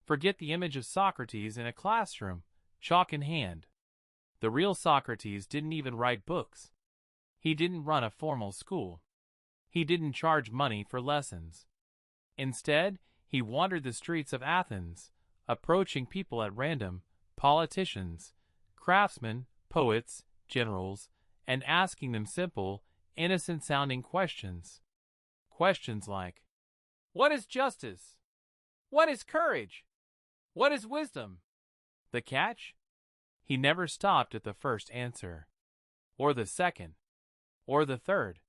Forget the image of Socrates in a classroom, chalk in hand. The real Socrates didn't even write books. He didn't run a formal school. He didn't charge money for lessons. Instead, he wandered the streets of Athens, approaching people at random, politicians, craftsmen, poets, generals, and asking them simple, innocent-sounding questions. Questions like, what is justice? What is courage? What is wisdom? The catch? He never stopped at the first answer, or the second, or the third.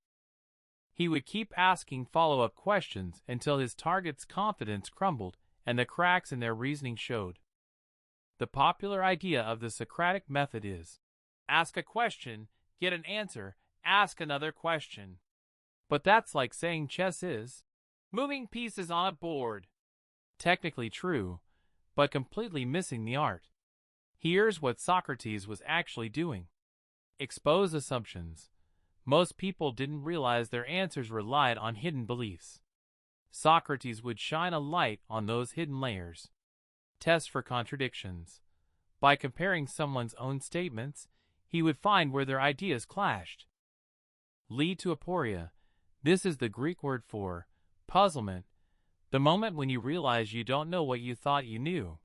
He would keep asking follow-up questions until his target's confidence crumbled and the cracks in their reasoning showed. The popular idea of the Socratic method is, ask a question, get an answer, ask another question. But that's like saying chess is moving pieces on a board. Technically true, but completely missing the art. Here's what Socrates was actually doing. Expose assumptions. Most people didn't realize their answers relied on hidden beliefs. Socrates would shine a light on those hidden layers. Test for contradictions. By comparing someone's own statements, he would find where their ideas clashed. Lead to aporia. This is the Greek word for puzzlement, the moment when you realize you don't know what you thought you knew.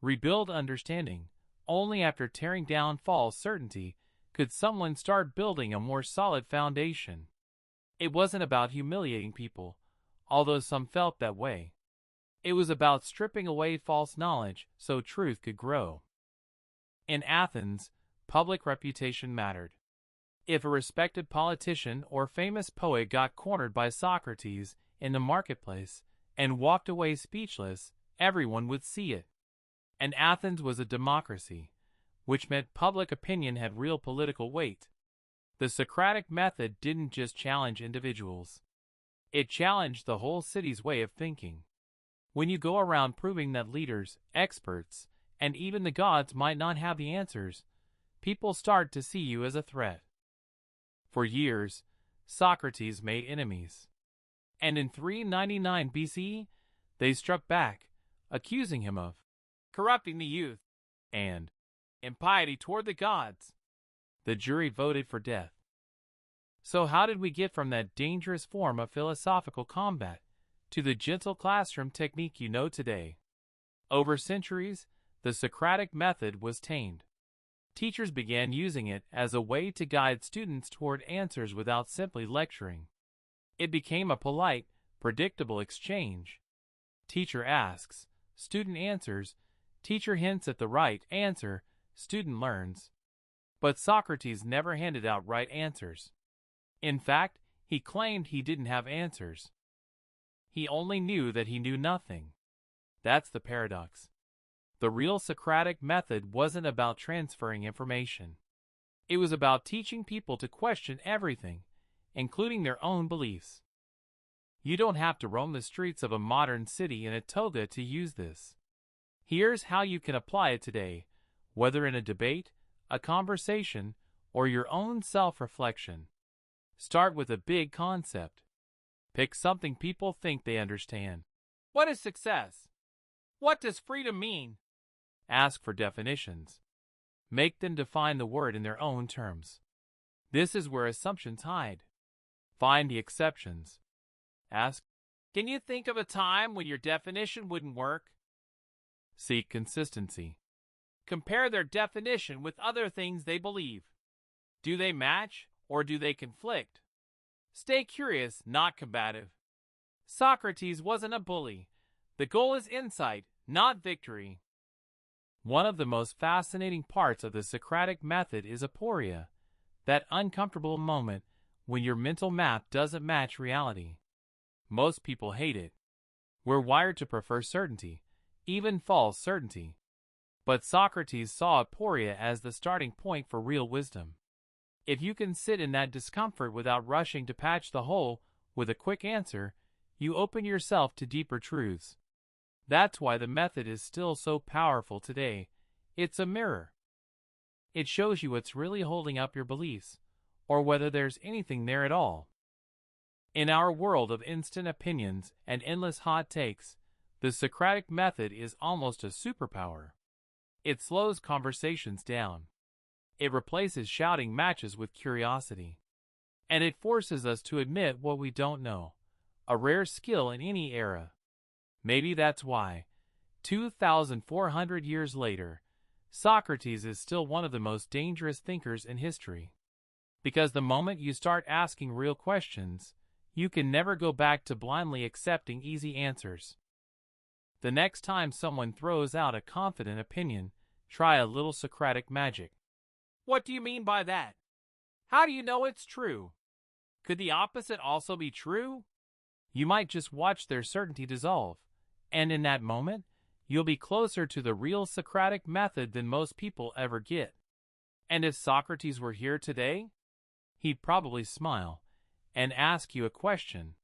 Rebuild understanding. Only after tearing down false certainty could someone start building a more solid foundation. It wasn't about humiliating people, although some felt that way. It was about stripping away false knowledge so truth could grow. In Athens, public reputation mattered. If a respected politician or famous poet got cornered by Socrates in the marketplace and walked away speechless, everyone would see it. And Athens was a democracy, which meant public opinion had real political weight. The Socratic method didn't just challenge individuals. It challenged the whole city's way of thinking. When you go around proving that leaders, experts, and even the gods might not have the answers, people start to see you as a threat. For years, Socrates made enemies. And in 399 BCE, they struck back, accusing him of corrupting the youth and impiety toward the gods. The jury voted for death. So how did we get from that dangerous form of philosophical combat to the gentle classroom technique you know today? Over centuries, the Socratic method was tamed. Teachers began using it as a way to guide students toward answers without simply lecturing. It became a polite, predictable exchange. Teacher asks, student answers, teacher hints at the right answer, student learns. But Socrates never handed out right answers. In fact, he claimed he didn't have answers. He only knew that he knew nothing. That's the paradox. The real Socratic method wasn't about transferring information. It was about teaching people to question everything, including their own beliefs. You don't have to roam the streets of a modern city in a toga to use this. Here's how you can apply it today, whether in a debate, a conversation, or your own self-reflection. Start with a big concept. Pick something people think they understand. What is success? What does freedom mean? Ask for definitions. Make them define the word in their own terms. This is where assumptions hide. Find the exceptions. Ask, can you think of a time when your definition wouldn't work? Seek consistency. Compare their definition with other things they believe. Do they match or do they conflict? Stay curious, not combative. Socrates wasn't a bully. The goal is insight, not victory. One of the most fascinating parts of the Socratic method is aporia, that uncomfortable moment when your mental map doesn't match reality. Most people hate it. We're wired to prefer certainty, even false certainty. But Socrates saw aporia as the starting point for real wisdom. If you can sit in that discomfort without rushing to patch the hole with a quick answer, you open yourself to deeper truths. That's why the method is still so powerful today. It's a mirror. It shows you what's really holding up your beliefs, or whether there's anything there at all. In our world of instant opinions and endless hot takes, The Socratic method is almost a superpower. It slows conversations down. It replaces shouting matches with curiosity. And it forces us to admit what we don't know, a rare skill in any era. Maybe that's why, 2,400 years later, Socrates is still one of the most dangerous thinkers in history. Because the moment you start asking real questions, you can never go back to blindly accepting easy answers. The next time someone throws out a confident opinion, try a little Socratic magic. What do you mean by that? How do you know it's true? Could the opposite also be true? You might just watch their certainty dissolve, and in that moment, you'll be closer to the real Socratic method than most people ever get. And if Socrates were here today, he'd probably smile and ask you a question.